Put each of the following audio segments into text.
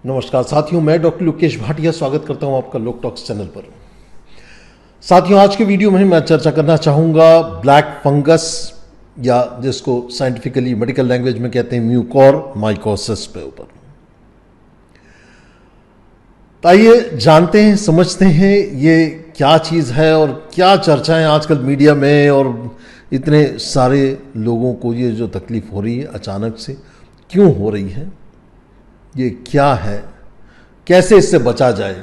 नमस्कार साथियों, मैं डॉक्टर लोकेश भाटिया स्वागत करता हूं आपका लोक टॉक्स चैनल पर। साथियों, आज के वीडियो में मैं चर्चा करना चाहूंगा ब्लैक फंगस या जिसको साइंटिफिकली मेडिकल लैंग्वेज में कहते हैं म्यूकोरमाइकोसिस पे ऊपर। तो आइए जानते हैं, समझते हैं ये क्या चीज़ है और क्या चर्चाएं आजकल मीडिया में और इतने सारे लोगों को ये जो तकलीफ हो रही है अचानक से क्यों हो रही है, ये क्या है, कैसे इससे बचा जाए,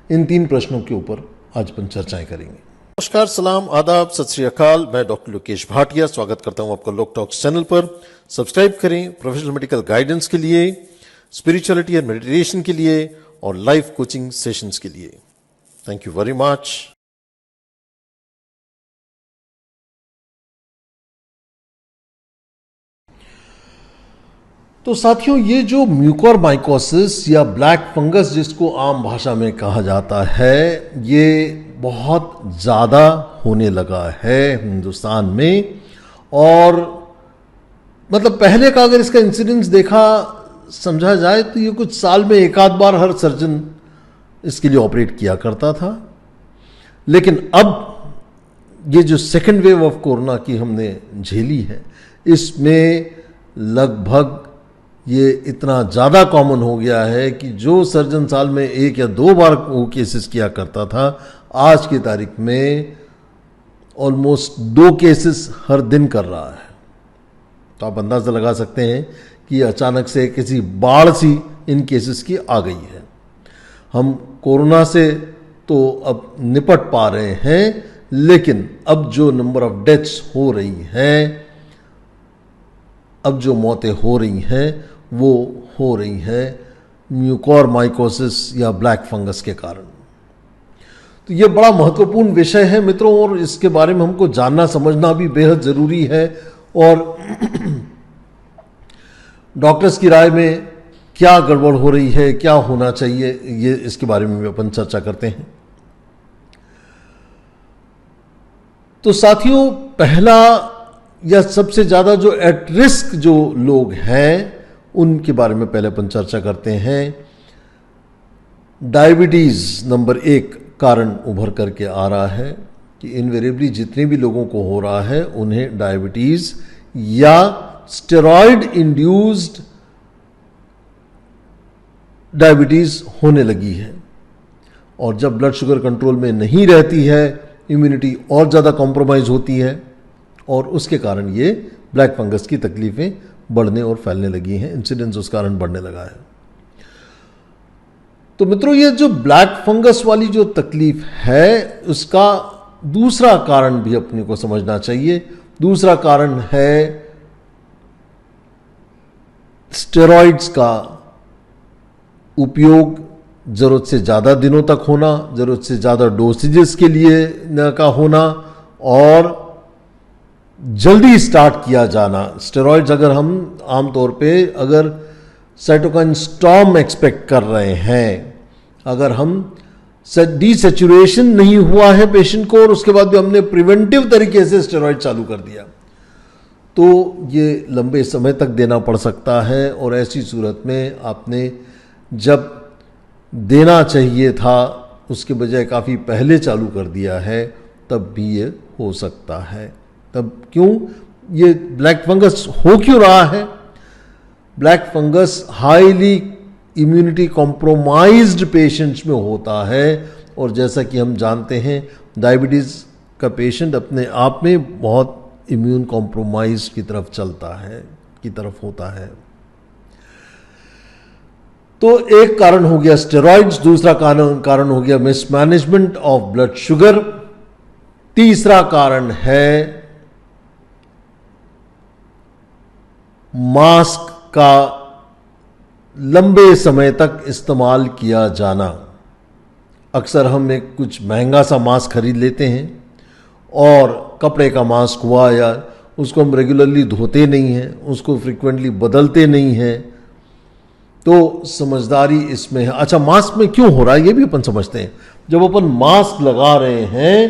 इन 3 प्रश्नों के ऊपर आज अपन चर्चाएं करेंगे। नमस्कार, सलाम, आदाब, सत श्री अकाल। मैं डॉक्टर लोकेश भाटिया स्वागत करता हूं आपका लोक टॉक्स चैनल पर। सब्सक्राइब करें प्रोफेशनल मेडिकल गाइडेंस के लिए, स्पिरिचुअलिटी एंड मेडिटेशन के लिए और लाइफ कोचिंग सेशंस के लिए। Thank you very much. तो साथियों, ये जो म्यूकोरमाइकोसिस या ब्लैक फंगस जिसको आम भाषा में कहा जाता है, ये बहुत ज़्यादा होने लगा है हिंदुस्तान में। और मतलब पहले का अगर इसका इंसिडेंस देखा समझा जाए तो ये कुछ साल में एक आध बार हर सर्जन इसके लिए ऑपरेट किया करता था। लेकिन अब ये जो सेकेंड वेव ऑफ कोरोना की हमने झेली है, इसमें लगभग ये इतना ज़्यादा कॉमन हो गया है कि जो सर्जन साल में 1 या 2 बार वो केसेस किया करता था, आज की तारीख में ऑलमोस्ट 2 केसेस हर दिन कर रहा है। तो आप अंदाज़ा लगा सकते हैं कि अचानक से किसी बाढ़ सी इन केसेस की आ गई है। हम कोरोना से तो अब निपट पा रहे हैं, लेकिन अब जो नंबर ऑफ डेथ्स हो रही हैं, अब जो मौतें हो रही हैं, वो हो रही है म्यूकोरमाइकोसिस या ब्लैक फंगस के कारण। तो ये बड़ा महत्वपूर्ण विषय है मित्रों, और इसके बारे में हमको जानना समझना भी बेहद ज़रूरी है। और डॉक्टर्स की राय में क्या गड़बड़ हो रही है, क्या होना चाहिए, ये इसके बारे में भी अपन चर्चा करते हैं। तो साथियों, पहला या सबसे ज़्यादा जो एट रिस्क जो लोग हैं उनके बारे में पहले अपन चर्चा करते हैं। डायबिटीज़ नंबर 1 कारण उभर करके आ रहा है कि इनवेरिएबली जितने भी लोगों को हो रहा है उन्हें डायबिटीज़ या स्टेरॉयड इंड्यूस्ड डायबिटीज़ होने लगी है। और जब ब्लड शुगर कंट्रोल में नहीं रहती है, इम्यूनिटी और ज़्यादा कॉम्प्रोमाइज़ होती है और उसके कारण ये ब्लैक फंगस की तकलीफ़ें बढ़ने और फैलने लगी हैं, इंसिडेंस उस कारण बढ़ने लगा है। तो मित्रों, ये जो ब्लैक फंगस वाली जो तकलीफ है, उसका दूसरा कारण भी अपने को समझना चाहिए। दूसरा कारण है स्टेरॉइड्स का उपयोग, ज़रूरत से ज़्यादा दिनों तक होना, ज़रूरत से ज़्यादा डोसेजेस के लिए का होना और जल्दी स्टार्ट किया जाना। स्टेरॉइड्स अगर हम आमतौर पे अगर साइटोकाइन स्टॉर्म एक्सपेक्ट कर रहे हैं, अगर हम डीसेचुरेशन नहीं हुआ है पेशेंट को और उसके बाद भी हमने प्रिवेंटिव तरीके से स्टेरॉइड चालू कर दिया, तो ये लंबे समय तक देना पड़ सकता है। और ऐसी सूरत में आपने जब देना चाहिए था उसके बजाय काफ़ी पहले चालू कर दिया है, तब भी ये हो सकता है। तब क्यों ये ब्लैक फंगस हो क्यों रहा है? Black fungus highly immunity compromised patients में होता है। और जैसा कि हम जानते हैं, डायबिटीज़ का पेशेंट अपने आप में बहुत इम्यून कॉम्प्रोमाइज की तरफ चलता है, की तरफ होता है। तो एक कारण हो गया स्टेरॉइड्स, दूसरा कारण हो गया मिसमैनेजमेंट ऑफ ब्लड शुगर, तीसरा कारण है मास्क का लंबे समय तक इस्तेमाल किया जाना। अक्सर हम एक कुछ महंगा सा मास्क खरीद लेते हैं और कपड़े का मास्क हुआ या उसको हम रेगुलरली धोते नहीं हैं, उसको फ्रिक्वेंटली बदलते नहीं हैं। तो समझदारी इसमें है। अच्छा, मास्क में क्यों हो रहा है ये भी अपन समझते हैं। जब अपन मास्क लगा रहे हैं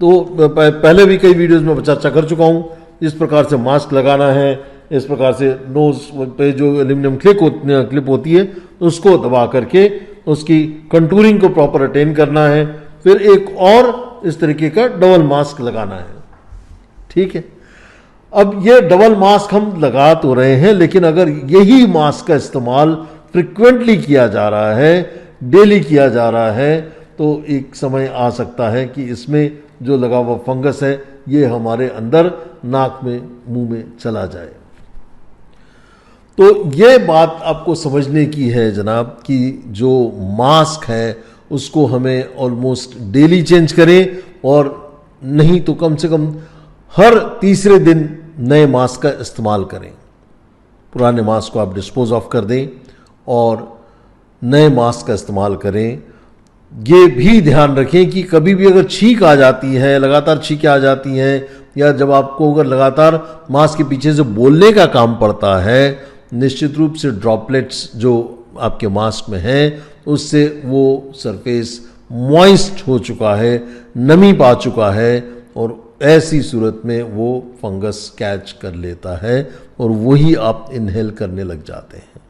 तो पहले भी कई वीडियोस में चर्चा कर चुका हूँ, इस प्रकार से मास्क लगाना है, इस प्रकार से नोज पे जो एल्यूमिनियम क्लिप होती है उसको दबा करके उसकी कंटूरिंग को प्रॉपर अटेन करना है। फिर एक और इस तरीके का डबल मास्क लगाना है। ठीक है, अब ये डबल मास्क हम लगा तो रहे हैं, लेकिन अगर यही मास्क का इस्तेमाल फ्रिक्वेंटली किया जा रहा है, डेली किया जा रहा है, तो एक समय आ सकता है कि इसमें जो लगा हुआ फंगस है ये हमारे अंदर नाक में, मुंह में चला जाए। तो ये बात आपको समझने की है जनाब कि जो मास्क है उसको हमें ऑलमोस्ट डेली चेंज करें, और नहीं तो कम से कम हर तीसरे दिन नए मास्क का इस्तेमाल करें। पुराने मास्क को आप डिस्पोज ऑफ कर दें और नए मास्क का इस्तेमाल करें। ये भी ध्यान रखें कि कभी भी अगर छींक आ जाती है, लगातार छींकें आ जाती हैं, या जब आपको अगर लगातार मास्क के पीछे से बोलने का काम पड़ता है, निश्चित रूप से ड्रॉपलेट्स जो आपके मास्क में हैं उससे वो सरफेस मॉइस्ट हो चुका है, नमी पा चुका है, और ऐसी सूरत में वो फंगस कैच कर लेता है और वही आप इनहेल करने लग जाते हैं।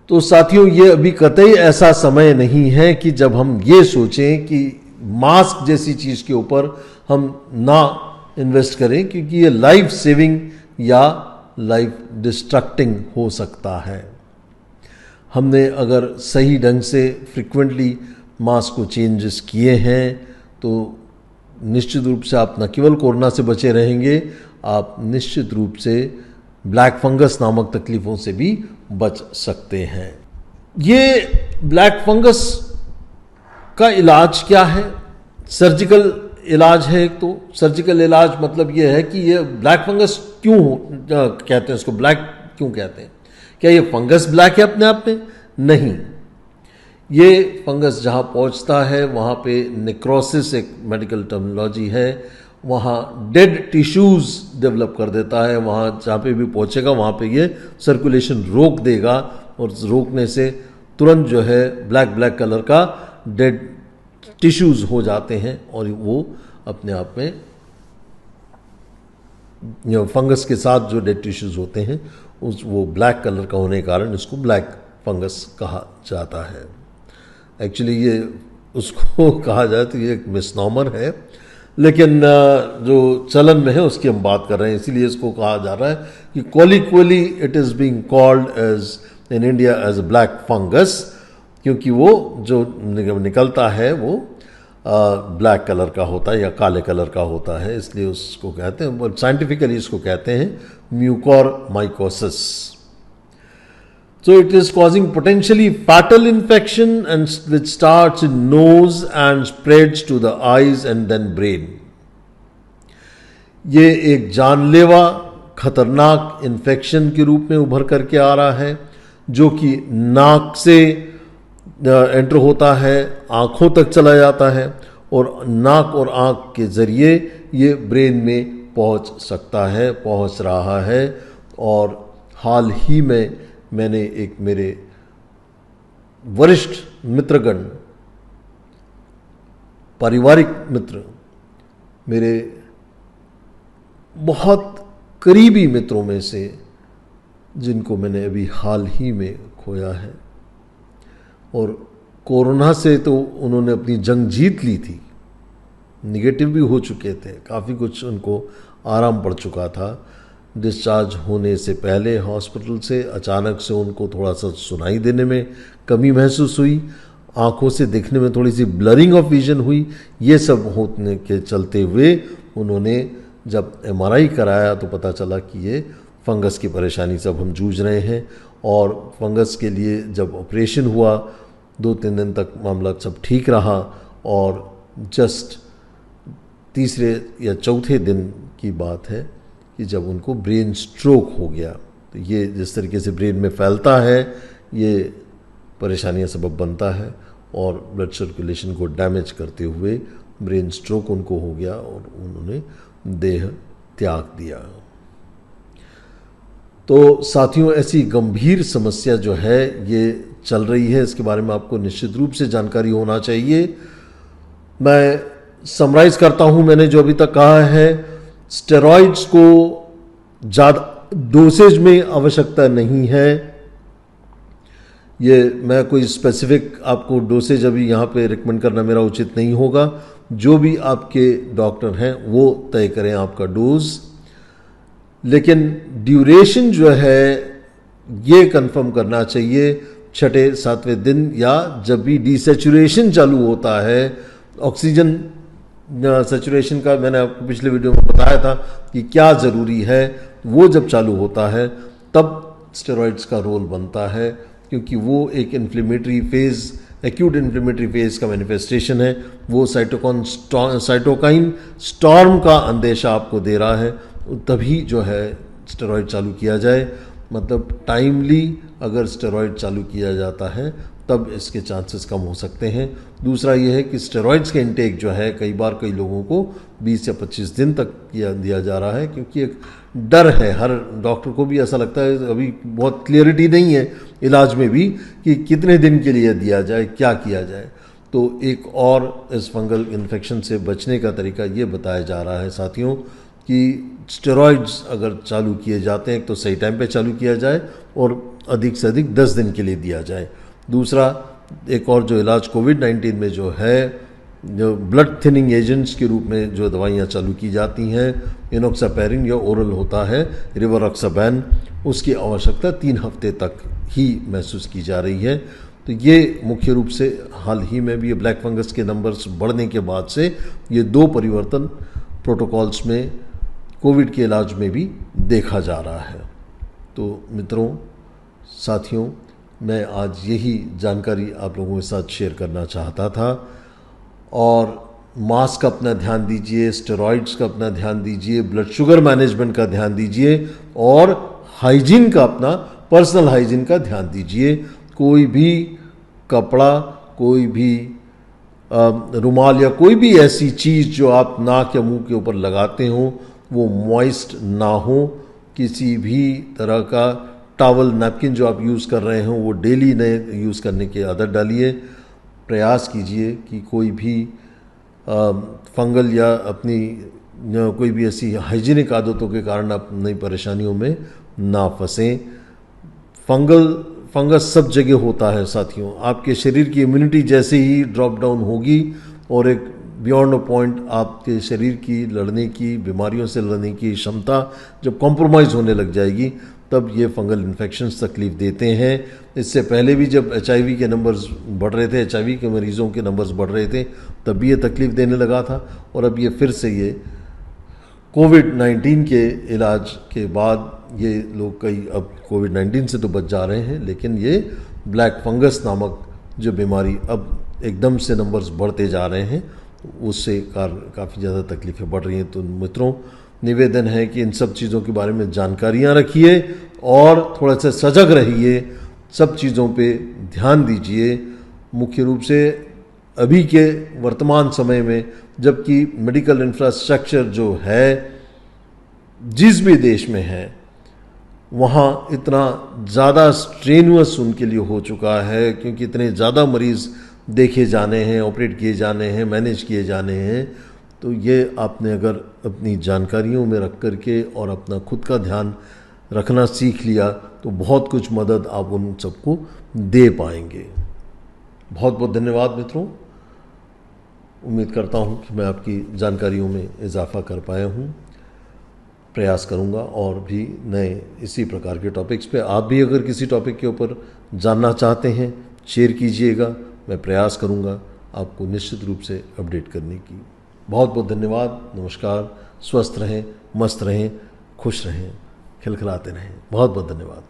तो साथियों, ये अभी कतई ऐसा समय नहीं है कि जब हम ये सोचें कि मास्क जैसी चीज़ के ऊपर हम ना इन्वेस्ट करें, क्योंकि ये लाइफ सेविंग या लाइफ डिस्ट्रक्टिंग हो सकता है। हमने अगर सही ढंग से फ्रिक्वेंटली मास्क को चेंजेस किए हैं तो निश्चित रूप से आप न केवल कोरोना से बचे रहेंगे, आप निश्चित रूप से ब्लैक फंगस नामक तकलीफ़ों से भी बच सकते हैं। ये ब्लैक फंगस का इलाज क्या है? सर्जिकल इलाज है। एक तो सर्जिकल इलाज मतलब ये है कि ये ब्लैक फंगस क्यों कहते हैं, इसको ब्लैक क्यों कहते हैं? क्या ये फंगस ब्लैक है अपने आप में? नहीं, ये फंगस जहाँ पहुँचता है वहाँ पे नेक्रोसिस एक मेडिकल टर्मिनोलॉजी है, वहाँ डेड टिश्यूज़ डेवलप कर देता है। वहाँ जहाँ पे भी पहुँचेगा वहाँ पे ये सर्कुलेशन रोक देगा, और रोकने से तुरंत जो है ब्लैक कलर का डेड टिश्यूज़ हो जाते हैं, और वो अपने आप में फंगस के साथ जो डेड टिश्यूज़ होते हैं वो ब्लैक कलर का होने के कारण इसको ब्लैक फंगस कहा जाता है। एक्चुअली ये उसको कहा जाए तो ये एक मिसनॉमर है, लेकिन जो चलन में है उसकी हम बात कर रहे हैं, इसीलिए इसको कहा जा रहा है कि colloquially it is being called as in India as black fungus, क्योंकि वो जो निकलता है वो ब्लैक कलर का होता है या काले कलर का होता है, इसलिए उसको कहते हैं, साइंटिफिकली इसको कहते हैं mucormycosis. So it is causing potentially fatal infection and which starts in nose and spreads to the eyes and then brain. ये एक जानलेवा खतरनाक इन्फेक्शन के रूप में उभर करके आ रहा है, जो कि नाक से एंटर होता है, आँखों तक चला जाता है, और नाक और आँख के ज़रिए ये ब्रेन में पहुँच सकता है, पहुँच रहा है। और हाल ही में मैंने एक मेरे वरिष्ठ मित्रगण, पारिवारिक मित्र, मेरे बहुत करीबी मित्रों में से जिनको मैंने अभी हाल ही में खोया है, और कोरोना से तो उन्होंने अपनी जंग जीत ली थी, निगेटिव भी हो चुके थे, काफ़ी कुछ उनको आराम पड़ चुका था। डिस्चार्ज होने से पहले हॉस्पिटल से अचानक से उनको थोड़ा सा सुनाई देने में कमी महसूस हुई, आँखों से देखने में थोड़ी सी ब्लरिंग ऑफ विजन हुई। ये सब होने के चलते हुए उन्होंने जब MRI कराया तो पता चला कि ये फंगस की परेशानी से अब हम जूझ रहे हैं। और फंगस के लिए जब ऑपरेशन हुआ 2-3 दिन तक मामला सब ठीक रहा, और जस्ट तीसरे या चौथे दिन की बात है कि जब उनको ब्रेन स्ट्रोक हो गया। तो ये जिस तरीके से ब्रेन में फैलता है ये परेशानियां सबब बनता है, और ब्लड सर्कुलेशन को डैमेज करते हुए ब्रेन स्ट्रोक उनको हो गया और उन्होंने देह त्याग दिया। तो साथियों, ऐसी गंभीर समस्या जो है ये चल रही है, इसके बारे में आपको निश्चित रूप से जानकारी होना चाहिए। मैं समराइज करता हूं मैंने जो अभी तक कहा है। स्टेरॉइड्स को ज़्यादा डोसेज में आवश्यकता नहीं है। ये मैं कोई स्पेसिफिक आपको डोसेज अभी यहाँ पे रिकमेंड करना मेरा उचित नहीं होगा। जो भी आपके डॉक्टर हैं वो तय करें आपका डोज। लेकिन ड्यूरेशन जो है ये कंफर्म करना चाहिए 6-7वें दिन, या जब भी डिसैचुरेशन चालू होता है। ऑक्सीजन सैचुरेशन का मैंने आपको पिछले वीडियो में बताया था कि क्या ज़रूरी है, वो जब चालू होता है तब स्टेरॉइड्स का रोल बनता है, क्योंकि वो एक inflammatory phase, acute inflammatory phase का मैनिफेस्टेशन है। वो साइटोकाइन स्टॉर्म का अंदेशा आपको दे रहा है, तभी जो है स्टेरॉइड चालू किया जाए। मतलब टाइमली अगर स्टेरॉइड चालू किया जाता है तब इसके चांसेस कम हो सकते हैं। दूसरा ये है कि स्टेरॉइड्स के इंटेक जो है कई बार कई लोगों को 20 या 25 दिन तक दिया जा रहा है, क्योंकि एक डर है, हर डॉक्टर को भी ऐसा लगता है, अभी बहुत क्लियरिटी नहीं है इलाज में भी कि कितने दिन के लिए दिया जाए, क्या किया जाए। तो एक और इस फंगल इन्फेक्शन से बचने का तरीका ये बताया जा रहा है साथियों कि स्टेरॉइड्स अगर चालू किए जाते हैं तो सही टाइम पे चालू किया जाए और अधिक से अधिक 10 दिन के लिए दिया जाए। दूसरा, एक और जो इलाज कोविड-19 में जो है, जो ब्लड थिनिंग एजेंट्स के रूप में जो दवाइयाँ चालू की जाती हैं, इनोक्सापैरिन या ओरल होता है रिवारोक्साबैन, उसकी आवश्यकता 3 हफ्ते तक ही महसूस की जा रही है। तो ये मुख्य रूप से हाल ही में भी ये ब्लैक फंगस के नंबर्स बढ़ने के बाद से ये 2 परिवर्तन प्रोटोकॉल्स में कोविड के इलाज में भी देखा जा रहा है। तो मित्रों, साथियों, मैं आज यही जानकारी आप लोगों के साथ शेयर करना चाहता था। और मास्क का अपना ध्यान दीजिए, स्टेरॉइड्स का अपना ध्यान दीजिए, ब्लड शुगर मैनेजमेंट का ध्यान दीजिए और हाइजीन का, अपना पर्सनल हाइजीन का ध्यान दीजिए। कोई भी कपड़ा, कोई भी रुमाल या कोई भी ऐसी चीज़ जो आप नाक या मुंह के ऊपर लगाते हो वो मॉइस्ट ना हो। किसी भी तरह का टॉवल, नैपकिन जो आप यूज़ कर रहे हो वो डेली नए यूज़ करने की आदत डालिए। प्रयास कीजिए कि कोई भी फंगल या अपनी कोई भी ऐसी हाइजीनिक आदतों के कारण आप नई परेशानियों में ना फंसें। फंगस सब जगह होता है साथियों। आपके शरीर की इम्यूनिटी जैसे ही ड्रॉप डाउन होगी और एक बियॉन्ड अ पॉइंट आपके शरीर की लड़ने की, बीमारियों से लड़ने की क्षमता जब कॉम्प्रोमाइज़ होने लग जाएगी, तब ये फंगल इन्फेक्शंस तकलीफ़ देते हैं। इससे पहले भी जब HIV के नंबर्स बढ़ रहे थे, HIV के मरीज़ों के नंबर्स बढ़ रहे थे, तब भी ये तकलीफ़ देने लगा था। और अब ये फिर से ये कोविड-19 के इलाज के बाद ये लोग कई अब कोविड-19 से तो बच जा रहे हैं, लेकिन ये ब्लैक फंगस नामक जो बीमारी अब एकदम से नंबर्स बढ़ते जा रहे हैं, उससे काफ़ी ज़्यादा तकलीफ़ें बढ़ रही हैं। तो मित्रों, निवेदन है कि इन सब चीज़ों के बारे में जानकारियाँ रखिए और थोड़ा सा सजग रहिए, सब चीज़ों पे ध्यान दीजिए। मुख्य रूप से अभी के वर्तमान समय में, जबकि मेडिकल इंफ्रास्ट्रक्चर जो है जिस भी देश में है, वहाँ इतना ज़्यादा स्ट्रेनुअस उनके लिए हो चुका है, क्योंकि इतने ज़्यादा मरीज़ देखे जाने हैं, ऑपरेट किए जाने हैं, मैनेज किए जाने हैं। तो ये आपने अगर अपनी जानकारियों में रख करके और अपना खुद का ध्यान रखना सीख लिया तो बहुत कुछ मदद आप उन सबको दे पाएंगे। बहुत बहुत धन्यवाद मित्रों। उम्मीद करता हूँ कि मैं आपकी जानकारियों में इजाफ़ा कर पाया हूँ। प्रयास करूँगा और भी नए इसी प्रकार के टॉपिक्स पे। आप भी अगर किसी टॉपिक के ऊपर जानना चाहते हैं, शेयर कीजिएगा। मैं प्रयास करूँगा आपको निश्चित रूप से अपडेट करने की। बहुत बहुत धन्यवाद। नमस्कार। स्वस्थ रहें, मस्त रहें, खुश रहें, खिलखिलाते रहें। बहुत बहुत धन्यवाद।